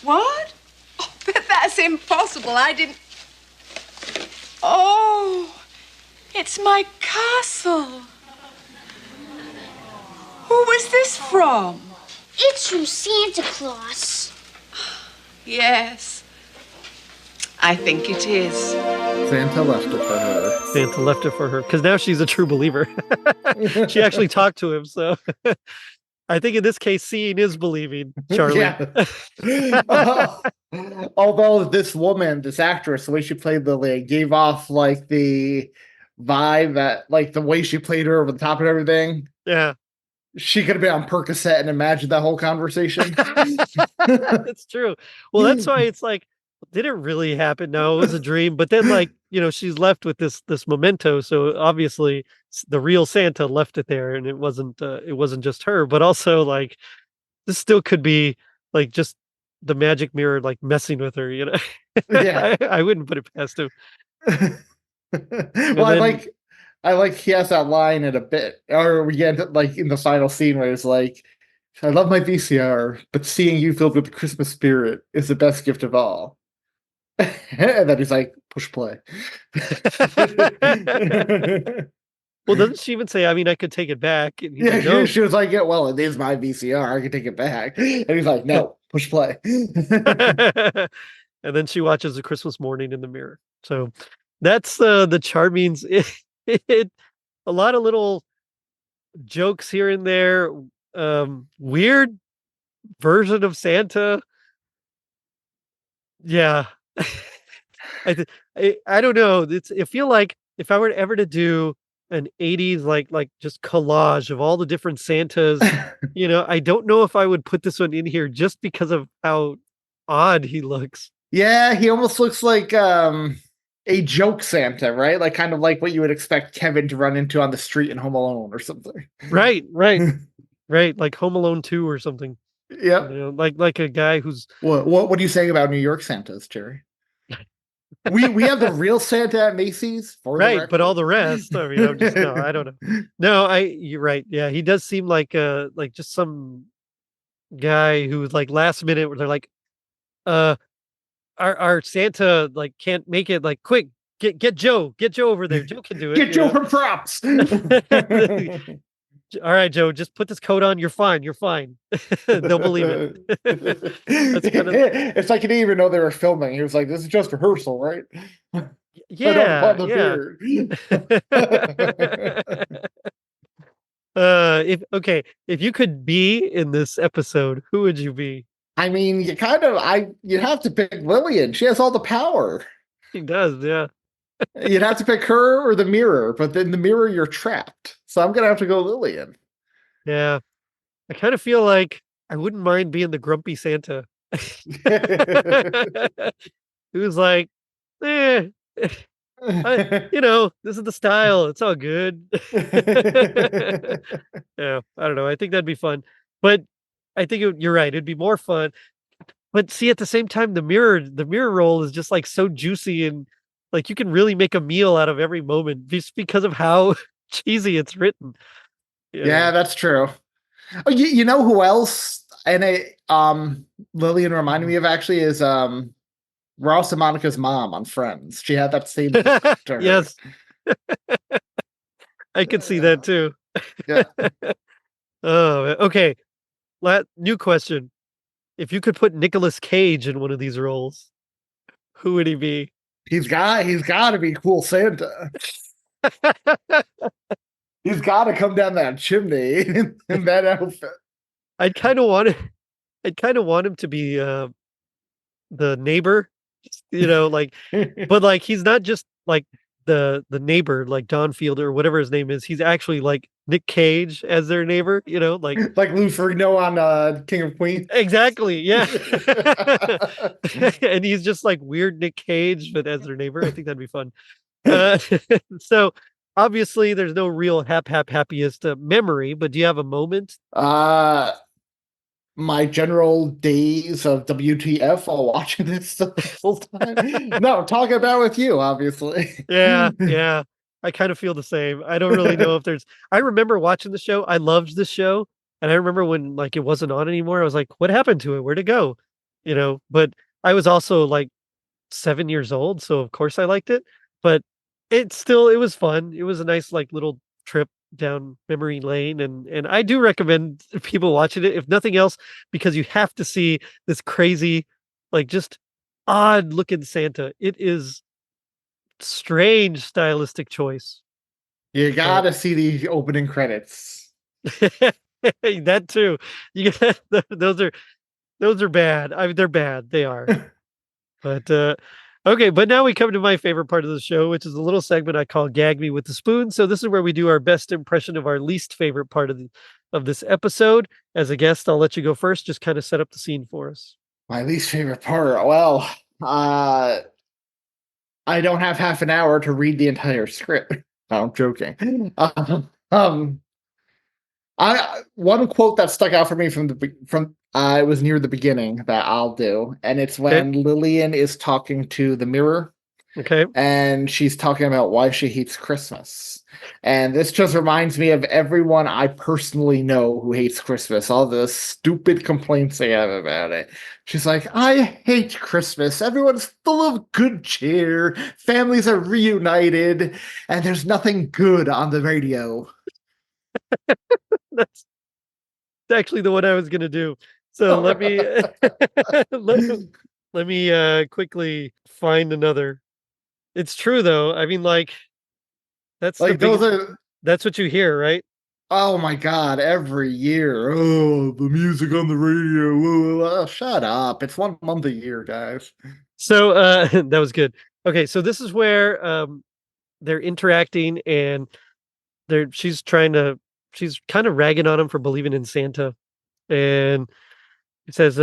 What? Oh, but that's impossible. I didn't. Oh, it's my castle. Who was this from? It's from Santa Claus. Yes, I think it is. Santa left it for her. Santa left it for her because now she's a true believer. She actually talked to him. So I think in this case, seeing is believing, Charlie. Although this woman, this actress, the way she played Lillian gave off like the vibe that like the way she played her over the top and everything. Yeah. She could have been on Percocet and imagined that whole conversation. It's true. Well, that's why it's like, did it really happen? No, it was a dream. But then, like, she's left with this memento. So obviously, the real Santa left it there, and it wasn't just her. But also, like, this still could be like just the magic mirror, like messing with her. Yeah, I wouldn't put it past him. Well, I like he has that line in a bit, or we get like in the final scene where it's like, I love my VCR, but seeing you filled with the Christmas spirit is the best gift of all. And then he's like, push play. Well, doesn't she even say, I mean, I could take it back? And Yeah, like, no. she was like, yeah, well, it is my VCR. I can take it back. And he's like, no, push play. And then she watches A Christmas Morning in the mirror. So that's the Charmings. A lot of little jokes here and there. Weird version of Santa. Yeah. I don't know. I feel like if I were ever to do an 80s like just collage of all the different Santas, I don't know if I would put this one in here just because of how odd he looks. Yeah, he almost looks like a joke Santa, right? Like kind of like what you would expect Kevin to run into on the street in Home Alone or something. Right. Right, like Home Alone 2 or something. Yeah. Like a guy who's what are you saying about New York Santas, Jerry? We have the real Santa at Macy's, right, but all the rest, I mean, I don't know. No, you're right. Yeah, he does seem like just some guy who's like last minute where they're like, our Santa like can't make it, like quick, get Joe over there. Joe can do it. Get Joe from props. All right, Joe, just put this coat on. You're fine. They'll believe it. It's like he didn't even know they were filming. He was like, this is just rehearsal, right? Yeah. If you could be in this episode, who would you be? I mean, you'd have to pick Lillian. She has all the power. She does, yeah. You'd have to pick her or the mirror, but then the mirror, you're trapped. So I'm gonna have to go Lillian. Yeah, I kind of feel like I wouldn't mind being the grumpy Santa. Who's like, this is the style. It's all good. Yeah, I don't know. I think that'd be fun, but I think you're right. It'd be more fun. But see, at the same time, the mirror role is just like so juicy, and like you can really make a meal out of every moment just because of how cheesy it's written. Yeah, that's true. Oh, you know who else? And Lillian reminded me of actually is Ross and Monica's mom on Friends. She had that same character. Yes. I could see that too. Yeah. Oh, okay. New question. If you could put Nicolas Cage in one of these roles, who would he be? He's got to be cool Santa. He's got to come down that chimney in that outfit. I'd kind of want him to be the neighbor, but like he's not just like the neighbor, like Don Fielder or whatever his name is, he's actually like Nick Cage as their neighbor, like like Lou Ferrigno on King of Queens. Exactly, yeah. And he's just like weird Nick Cage, but as their neighbor. I think that'd be fun. So obviously there's no real happiest memory, but do you have a moment? My general days of WTF while watching this the whole time. No, talking about with you, obviously. Yeah. I kind of feel the same. I don't really know if there's. I remember watching the show. I loved the show, and I remember when like it wasn't on anymore. I was like, "What happened to it? Where'd it go?" But I was also like 7 years old, so of course I liked it. But it was fun. It was a nice like little trip down memory lane, and I do recommend people watching it, if nothing else, because you have to see this crazy, like just odd looking Santa. It is strange stylistic choice. You gotta see the opening credits. That too. You get those are bad. I mean, they're bad. They are. But okay, but now we come to my favorite part of the show, which is a little segment I call "Gag Me with the Spoon." So this is where we do our best impression of our least favorite part of this episode. As a guest, I'll let you go first. Just kind of set up the scene for us. My least favorite part. Well, I don't have half an hour to read the entire script. No, I'm joking. One quote that stuck out for me from it was near the beginning that I'll do, and it's when Lillian is talking to the mirror. Okay. And she's talking about why she hates Christmas. And this just reminds me of everyone I personally know who hates Christmas, all the stupid complaints they have about it. She's like, I hate Christmas. Everyone's full of good cheer. Families are reunited. And there's nothing good on the radio. That's actually the one I was going to do. So let me let me quickly find another. It's true though. I mean, like that's like that's what you hear, right? Oh my God! Every year, oh, the music on the radio. Oh, shut up! It's 1 month a year, guys. So that was good. Okay, so this is where they're interacting, and she's kind of ragging on him for believing in Santa, and it says,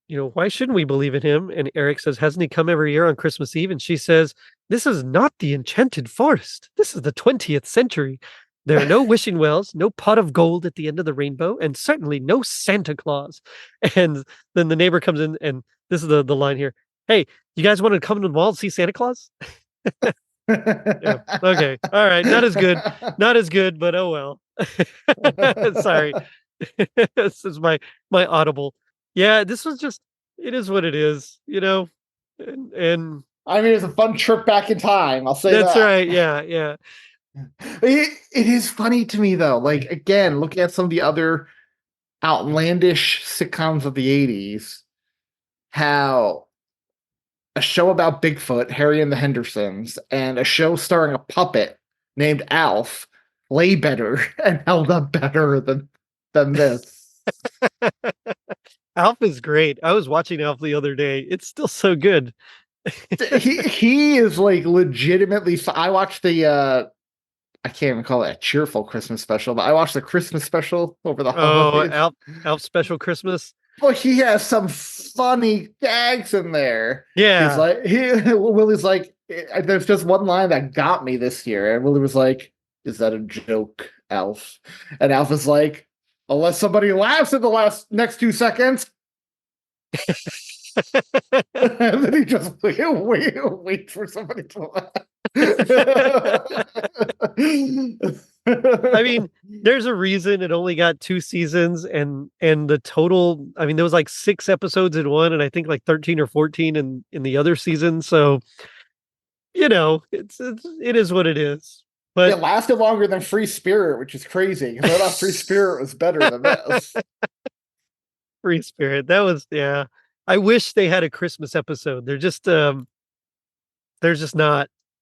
why shouldn't we believe in him? And Eric says, hasn't he come every year on Christmas Eve? And she says, this is not the enchanted forest. This is the 20th century. There are no wishing wells, no pot of gold at the end of the rainbow, and certainly no Santa Claus. And then the neighbor comes in, and this is the line here. Hey, you guys want to come to the mall and see Santa Claus? Yeah. Okay. All right. Not as good, but oh well. Sorry. This is my audible. Yeah, this was just, it is what it is, and I mean, it's a fun trip back in time. I'll say that's that. right. Yeah. It is funny to me though. Like, again, looking at some of the other outlandish sitcoms of the 80s, how a show about Bigfoot, Harry and the Hendersons, and a show starring a puppet named Alf play better and held up better than this. Alf is great. I was watching Alf the other day. It's still so good. he is like legitimately. I watched the I can't even call it a cheerful Christmas special, but I watched the Christmas special over the holidays. Oh, Alf Special Christmas. Well, he has some funny gags in there. Yeah. He's like, Willie's like, there's just one line that got me this year. And Willie was like, is that a joke, Alf? And Alf is like, unless somebody laughs in the next 2 seconds. And then he just wait for somebody to laugh. I mean, there's a reason it only got 2 seasons, and the total, I mean, there was like 6 episodes in one, and I think like 13 or 14 in the other season. So, it is what it is. But it lasted longer than Free Spirit, which is crazy, because I thought Free Spirit was better than this. Free Spirit, that was, yeah. I wish they had a Christmas episode. They're just not.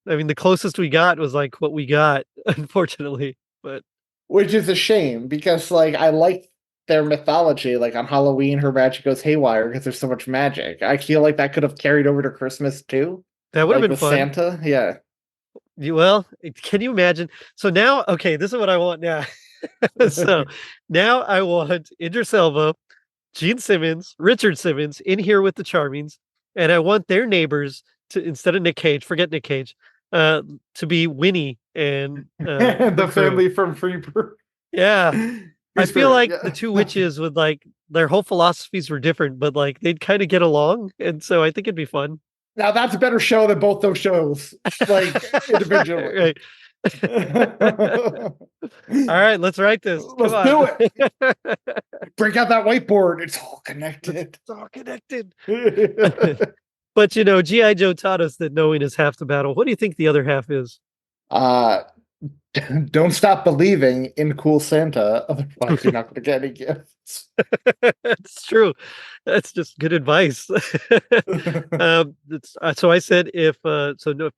I mean, the closest we got was like what we got, unfortunately. But which is a shame, because like I like their mythology. Like on Halloween, her magic goes haywire because there's so much magic. I feel like that could have carried over to Christmas too. That would have been with fun. Santa, yeah. Can you imagine? So now, okay, this is what I want now. So now I want Idris Elba, Gene Simmons, Richard Simmons in here with the Charmings, and I want their neighbors to, instead of Nick Cage, forget Nick Cage, to be Winnie and the family from Freebird. Yeah. I feel like the two witches would like their whole philosophies were different, but like they'd kind of get along, and so I think it'd be fun. Now that's a better show than both those shows, like individually. Right. All right, let's write this. Let's do it. Break out that whiteboard. It's all connected. It's all connected. But you know, G.I. Joe taught us that knowing is half the battle. What do you think the other half is? Don't stop believing in Cool Santa, otherwise you're not going to get any gifts. It's true. That's just good advice. So I said if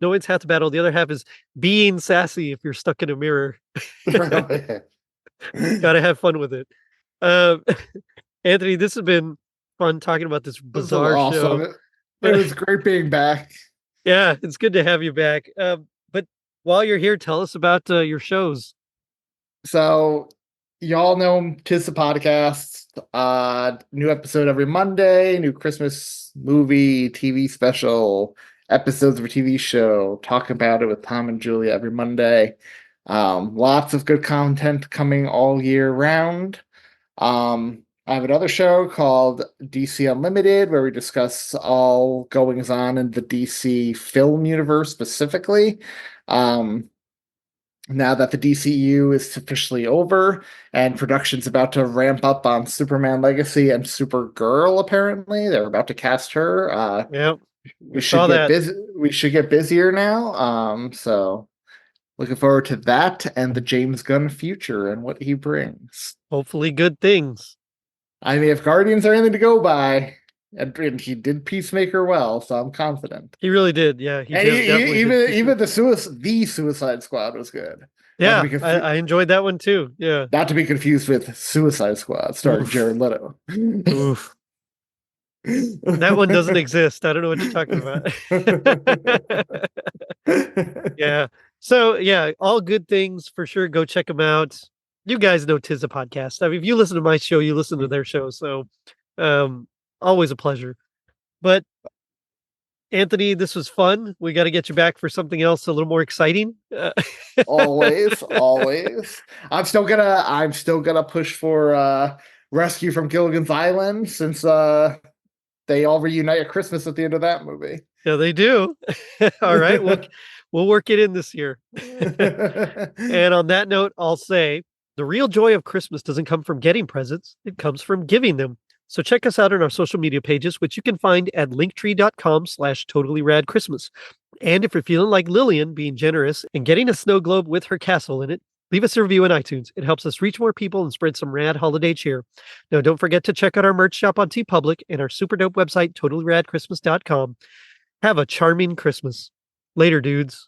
knowing's half the battle, the other half is being sassy if you're stuck in a mirror. Gotta have fun with it. Anthony, this has been fun talking about this bizarre show. It was great being back. Yeah, it's good to have you back. But while you're here, tell us about your shows. So, y'all know Tis the Podcast. New episode every Monday, new Christmas movie, TV special, episodes of a TV show. Talk about it with Tom and Julia every Monday. Lots of good content coming all year round. I have another show called DC Unlimited, where we discuss all goings on in the DC film universe specifically. Now that the DCU is officially over and production's about to ramp up on Superman Legacy and Supergirl, apparently they're about to cast her. Yep, we should get busy. We should get busier now. So looking forward to that and the James Gunn future and what he brings. Hopefully, good things. I mean, if Guardians are anything to go by, and he did Peacemaker well, so I'm confident. He really did, yeah. Even the Suicide Squad was good. Yeah, I enjoyed that one too. Yeah, not to be confused with Suicide Squad, starring Jared Leto. Oof. That one doesn't exist. I don't know what you're talking about. Yeah. So yeah, all good things for sure. Go check them out. You guys know Tis a Podcast. I mean, if you listen to my show, you listen to their show. So always a pleasure. But Anthony, this was fun. We got to get you back for something else a little more exciting. always. I'm still gonna push for Rescue from Gilligan's Island, since they all reunite at Christmas at the end of that movie. Yeah, they do. All right, we'll work it in this year. And on that note, I'll say the real joy of Christmas doesn't come from getting presents; it comes from giving them. So check us out on our social media pages, which you can find at linktree.com/totallyradchristmas. And if you're feeling like Lillian, being generous and getting a snow globe with her castle in it, leave us a review on iTunes. It helps us reach more people and spread some rad holiday cheer. Now, don't forget to check out our merch shop on TeePublic and our super dope website, totallyradchristmas.com. Have a charming Christmas. Later, dudes.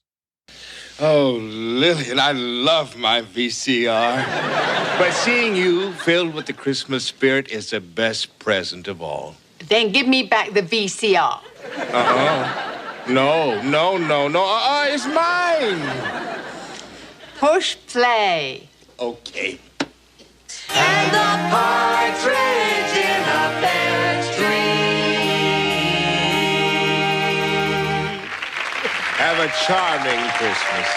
Oh, Lillian, I love my VCR. But seeing you filled with the Christmas spirit is the best present of all. Then give me back the VCR. No. It's mine. Push play. Okay. And the partridge in a pear tree. Have a charming Christmas.